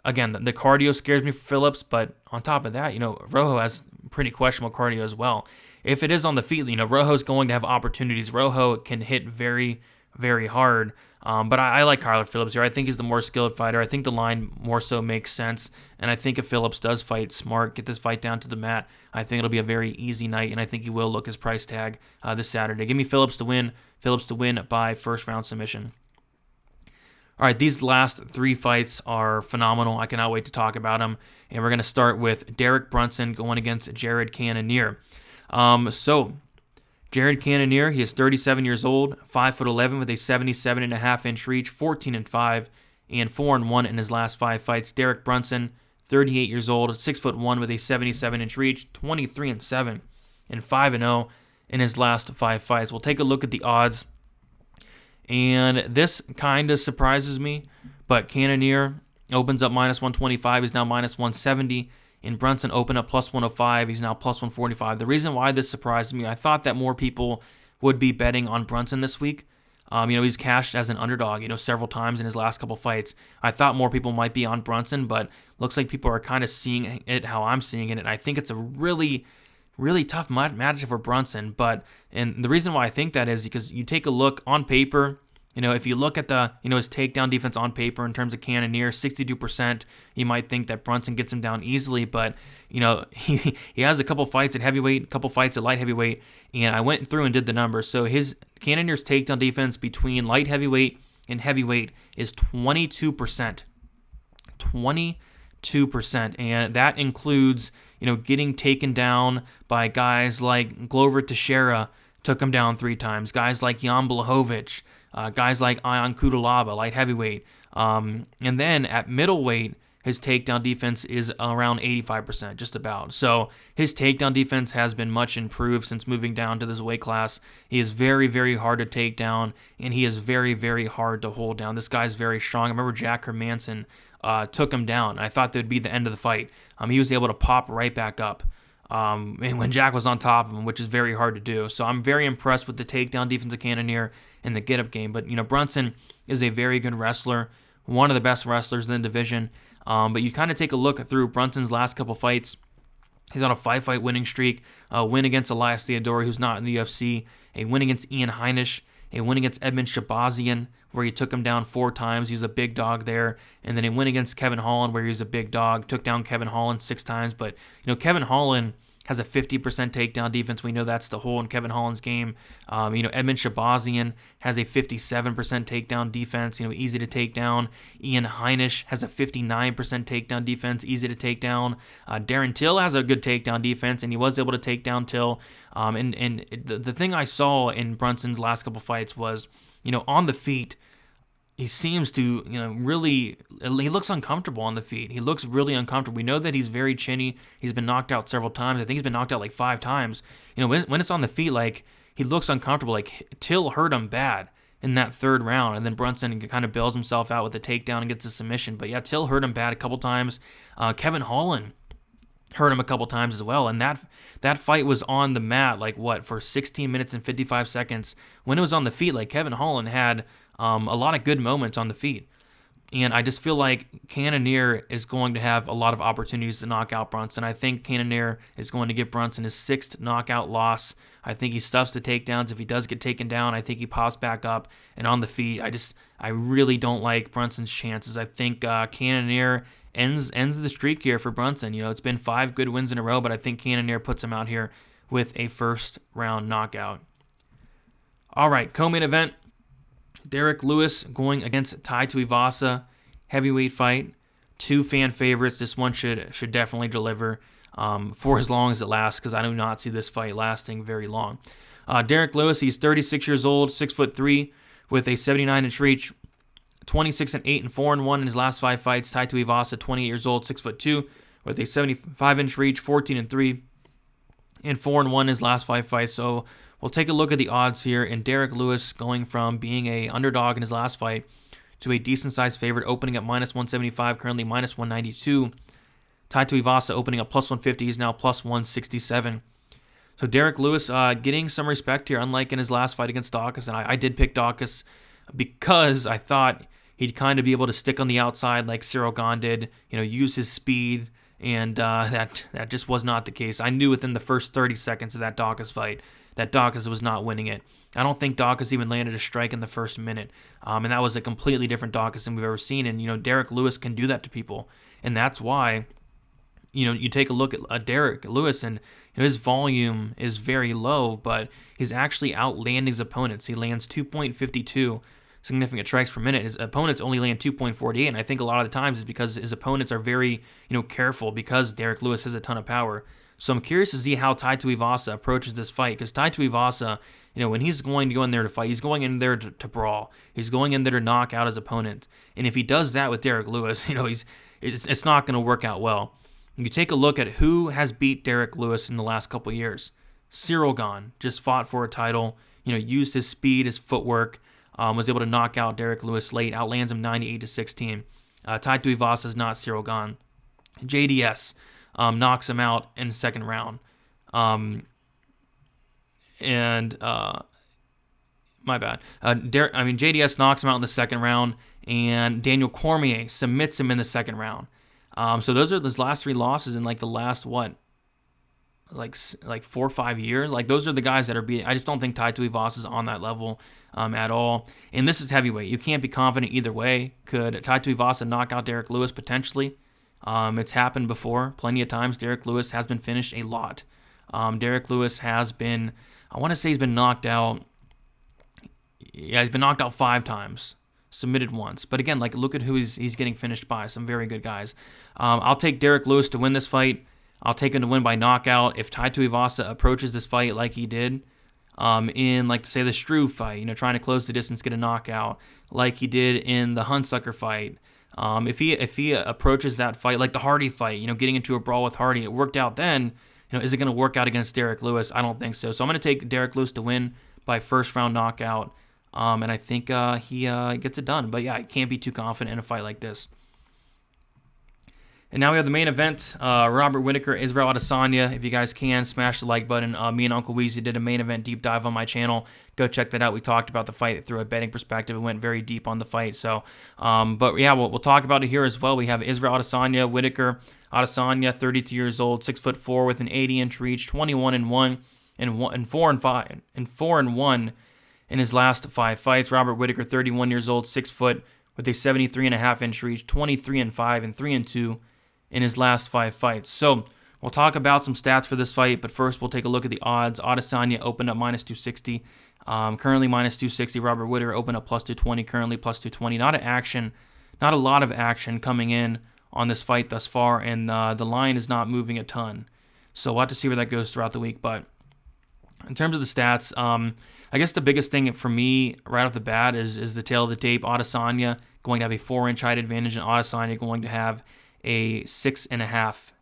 Again, the cardio scares me for Phillips, but on top of that, Rojo has pretty questionable cardio as well. If it is on the feet, Rojo's going to have opportunities. Rojo can hit very, very hard. But I like Kyler Phillips here. I think he's the more skilled fighter. I think the line more so makes sense. And I think if Phillips does fight smart, get this fight down to the mat, I think it'll be a very easy night. And I think he will look his price tag this Saturday. Give me Phillips to win. Phillips to win by first round submission. All right, these last 3 fights are phenomenal. I cannot wait to talk about them. And we're going to start with Derrick Brunson going against Jared Cannonier. So Jared Cannonier, he is 37 years old, 5'11", with a 77.5-inch reach, 14-5, and 4-1 in his last 5 fights. Derrick Brunson, 38 years old, 6'1", with a 77-inch reach, 23-7, and 5-0 in his last 5 fights. We'll take a look at the odds. And this kind of surprises me, but Cannonier opens up minus 125. He's now minus 170. And Brunson opened up plus 105. He's now plus 145. The reason why this surprises me, I thought that more people would be betting on Brunson this week. He's cashed as an underdog, several times in his last couple fights. I thought more people might be on Brunson, but looks like people are kind of seeing it how I'm seeing it. And I think it's a really, really tough matchup for Brunson. And the reason why I think that is because you take a look on paper. If you look at the, his takedown defense on paper in terms of Cannonier, 62%, you might think that Brunson gets him down easily, but, he has a couple fights at heavyweight, a couple fights at light heavyweight, and I went through and did the numbers. So his Cannonier's takedown defense between light heavyweight and heavyweight is 22%. 22%, and that includes, getting taken down by guys like Glover Teixeira, took him down 3 times, guys like Jan Blachowicz, guys like Ion Kudalaba, light heavyweight. And then at middleweight, his takedown defense is around 85%, just about. So his takedown defense has been much improved since moving down to this weight class. He is very, very hard to take down, and he is very, very hard to hold down. This guy's very strong. I remember Jack Hermanson took him down. I thought that would be the end of the fight. He was able to pop right back up. And when Jack was on top of him, which is very hard to do. So I'm very impressed with the takedown defense of Cannonier and the get-up game. But, Brunson is a very good wrestler, one of the best wrestlers in the division. But you kind of take a look through Brunson's last couple fights. He's on a 5-fight winning streak, a win against Elias Theodorou, who's not in the UFC, a win against Ian Heinisch, a win against Edmund Shabazian, where he took him down 4 times. He was a big dog there. And then a win against Kevin Holland, where he was a big dog, took down Kevin Holland 6 times. But, Kevin Holland has a 50% takedown defense. We know that's the hole in Kevin Holland's game. Edmund Shabazian has a 57% takedown defense, easy to take down. Ian Heinisch has a 59% takedown defense, easy to take down. Darren Till has a good takedown defense, and he was able to take down Till. And the thing I saw in Brunson's last couple fights was, on the feet, he seems to, really, he looks uncomfortable on the feet. He looks really uncomfortable. We know that he's very chinny. He's been knocked out several times. I think he's been knocked out like 5 times. When it's on the feet, like, he looks uncomfortable. Like, Till hurt him bad in that 3rd round, and then Brunson kind of bails himself out with the takedown and gets a submission. But yeah, Till hurt him bad a couple times. Kevin Holland hurt him a couple times as well, and that fight was on the mat, for 16 minutes and 55 seconds. When it was on the feet, Kevin Holland had a lot of good moments on the feet. And I just feel like Cannonier is going to have a lot of opportunities to knock out Brunson. I think Cannonier is going to give Brunson his 6th knockout loss. I think he stuffs the takedowns. If he does get taken down, I think he pops back up. And on the feet, I really don't like Brunson's chances. I think Cannonier ends the streak here for Brunson. It's been 5 good wins in a row, but I think Cannonier puts him out here with a 1st-round knockout. All right, co-main event. Derrick Lewis going against Tai Tuivasa, heavyweight fight. 2 fan favorites. This one should definitely deliver for as long as it lasts, because I do not see this fight lasting very long. Derrick Lewis, he's 36 years old, 6'3", with a 79-inch reach, 26-8 and 4-1 in his last 5 fights. Tai Tuivasa, 28 years old, 6'2", with a 75-inch reach, 14-3 and 4-1 in his last 5 fights. So we'll take a look at the odds here, and Derrick Lewis going from being a underdog in his last fight to a decent-sized favorite, opening at -175, currently -192. Tai Tuivasa opening up +150, he's now +167. So Derrick Lewis getting some respect here, unlike in his last fight against Daukaus, and I did pick Daukaus because I thought he'd kind of be able to stick on the outside like Ciryl Gane did, use his speed, and that just was not the case. I knew within the first 30 seconds of that Daukaus fight that Daukaus was not winning it. I don't think Daukaus even landed a strike in the first minute, and that was a completely different Daukaus than we've ever seen, and Derrick Lewis can do that to people, and that's why you take a look at Derrick Lewis, and his volume is very low, but he's actually outlanding his opponents. He lands 2.52 significant strikes per minute. His opponents only land 2.48, and I think a lot of the times is because his opponents are very, careful, because Derrick Lewis has a ton of power. So I'm curious to see how Tai Tuivasa approaches this fight, because Tai Tuivasa, when he's going to go in there to fight, he's going in there to brawl. He's going in there to knock out his opponent. And if he does that with Derrick Lewis, it's not going to work out well. You take a look at who has beat Derrick Lewis in the last couple of years. Ciryl Gane just fought for a title, used his speed, his footwork, was able to knock out Derrick Lewis late, outlands him 98-16. Tai Tuivasa is not Ciryl Gane. JDS knocks him out in the 2nd round. And My bad. JDS knocks him out in the second round, and Daniel Cormier submits him in the second round. So those are those last 3 losses in like the last like 4 or 5 years. Like those are the guys that are beating. I just don't think Tai Tuivasa is on that level at all. And this is heavyweight. You can't be confident either way. Could Tai Tuivasa knock out Derrick Lewis potentially? It's happened before plenty of times. Derrick Lewis has been finished a lot. Derrick Lewis has been, I want to say he's been knocked out. Yeah, he's been knocked out 5 times. Submitted once. But again, like look at who he's getting finished by. Some very good guys. I'll take Derrick Lewis to win this fight. I'll take him to win by knockout. If Tai Tuivasa approaches this fight like he did in, like, say, the Struve fight, trying to close the distance, get a knockout, like he did in the Hunsucker fight. If he approaches that fight like the Hardy fight, getting into a brawl with Hardy, it worked out then. Is it going to work out against Derrick Lewis? I don't think so. So I'm going to take Derrick Lewis to win by first round knockout. And I think he gets it done. But yeah, I can't be too confident in a fight like this. And now we have the main event, Robert Whittaker, Israel Adesanya. If you guys can, smash the like button. Me and Uncle Weezy did a main event deep dive on my channel. Go check that out. We talked about the fight through a betting perspective. We went very deep on the fight. So, but yeah, we'll talk about it here as well. We have Israel Adesanya, Whittaker. Adesanya, 32 years old, 6'4", with an 80-inch reach, 21-1, and 4-1 in his last 5 fights. Robert Whittaker, 31 years old, 6 foot, with a 73.5-inch reach, 23-5, and 3-2 in his last 5 fights. So we'll talk about some stats for this fight, but first we'll take a look at the odds. Adesanya opened up -260, currently -260. Robert Whittaker opened up +220, currently +220. Not a lot of action coming in on this fight thus far, and the line is not moving a ton. So we'll have to see where that goes throughout the week. But in terms of the stats, I guess the biggest thing for me right off the bat is the tail of the tape. Adesanya going to have a 4-inch height advantage, and Adesanya going to have a 6.5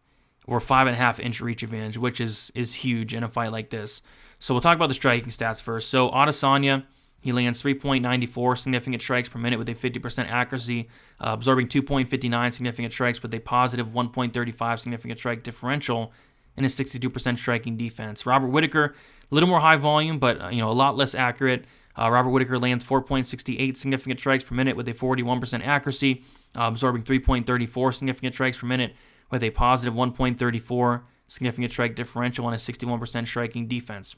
or 5.5-inch reach advantage, which is huge in a fight like this. So we'll talk about the striking stats first. So Adesanya, he lands 3.94 significant strikes per minute with a 50% accuracy, absorbing 2.59 significant strikes with a positive 1.35 significant strike differential, and a 62% striking defense. Robert Whittaker, a little more high volume, but a lot less accurate. Robert Whittaker lands 4.68 significant strikes per minute with a 41% accuracy, absorbing 3.34 significant strikes per minute with a positive 1.34 significant strike differential and a 61% striking defense.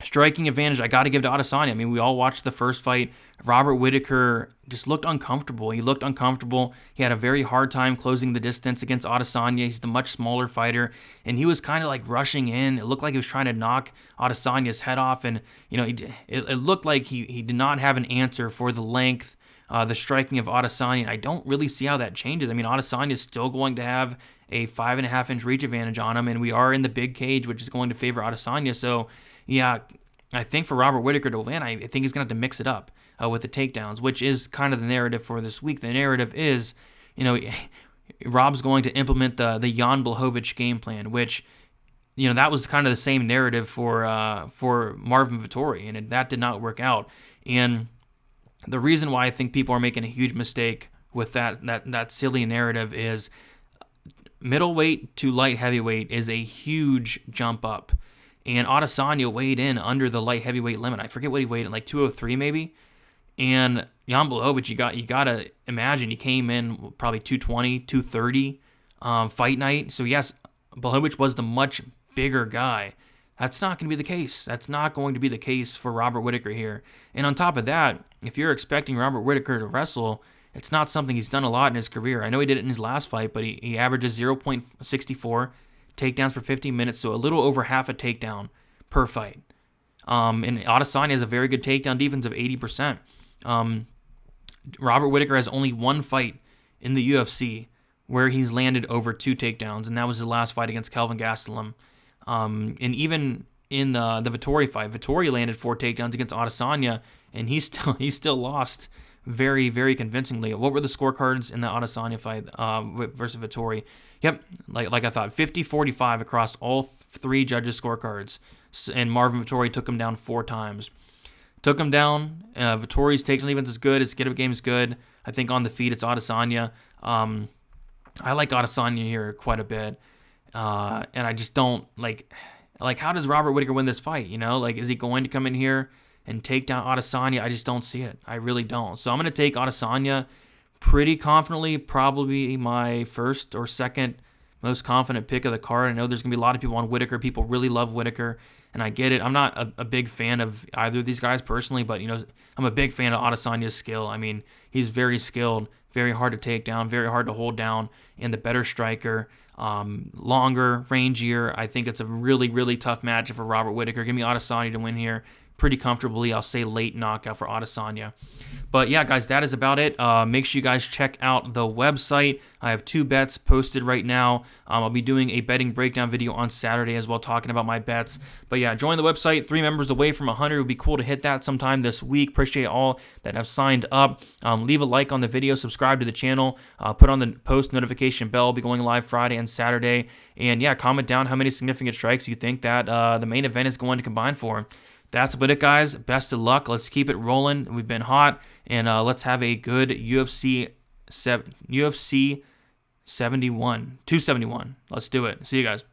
Striking advantage, I got to give to Adesanya. I mean, we all watched the first fight. Robert Whittaker just looked uncomfortable. He looked uncomfortable. He had a very hard time closing the distance against Adesanya. He's the much smaller fighter, and he was kind of like rushing in. It looked like he was trying to knock Adesanya's head off, and it looked like he did not have an answer for the length, the striking of Adesanya. And I don't really see how that changes. I mean, Adesanya is still going to have a 5.5-inch reach advantage on him, and we are in the big cage, which is going to favor Adesanya. So, yeah, I think for Robert Whittaker to win, I think he's going to have to mix it up with the takedowns, which is kind of the narrative for this week. The narrative is, Rob's going to implement the Jan Blachowicz game plan, which, that was kind of the same narrative for Marvin Vettori, and that did not work out. And the reason why I think people are making a huge mistake with that silly narrative is middleweight to light heavyweight is a huge jump up. And Adesanya weighed in under the light heavyweight limit. I forget what he weighed in, like 203 maybe. And Jan Blachowicz, you gotta imagine he came in probably 220, 230 fight night. So yes, Blachowicz was the much bigger guy. That's not going to be the case. That's not going to be the case for Robert Whittaker here. And on top of that, if you're expecting Robert Whittaker to wrestle, it's not something he's done a lot in his career. I know he did it in his last fight, but he averages 0.64 takedowns per 15 minutes, so a little over half a takedown per fight. And Adesanya has a very good takedown defense of 80%. Robert Whittaker has only one fight in the UFC where he's landed over 2 takedowns, and that was his last fight against Kelvin Gastelum. And even in the Vettori fight, Vettori landed 4 takedowns against Adesanya, and he still lost very, very convincingly. What were the scorecards in the Adesanya fight versus Vettori? Yep, like I thought, 50-45 across all 3 judges' scorecards, and Marvin Vettori took him down 4 times. Took him down. Vittori's takedown defense is good. His get-up game is good. I think on the feet it's Adesanya. I like Adesanya here quite a bit, and I just don't like how does Robert Whittaker win this fight? Is he going to come in here and take down Adesanya, I just don't see it. I really don't. So I'm going to take Adesanya pretty confidently, probably my first or second most confident pick of the card. I know there's going to be a lot of people on Whittaker. People really love Whittaker, and I get it. I'm not a big fan of either of these guys personally, but, I'm a big fan of Adesanya's skill. I mean, he's very skilled, very hard to take down, very hard to hold down, and the better striker, longer, rangier. I think it's a really, really tough matchup for Robert Whittaker. Give me Adesanya to win here pretty comfortably. I'll say late knockout for Adesanya. But yeah, guys, that is about it. Make sure you guys check out the website. I have 2 bets posted right now. I'll be doing a betting breakdown video on Saturday as well, talking about my bets. But yeah, join the website. 3 members away from 100. It would be cool to hit that sometime this week. Appreciate all that have signed up. Leave a like on the video. Subscribe to the channel. Put on the post notification bell. I'll be going live Friday and Saturday. And yeah, comment down how many significant strikes you think that the main event is going to combine for. That's about it, guys. Best of luck. Let's keep it rolling. We've been hot, and let's have a good UFC 271. Let's do it. See you guys.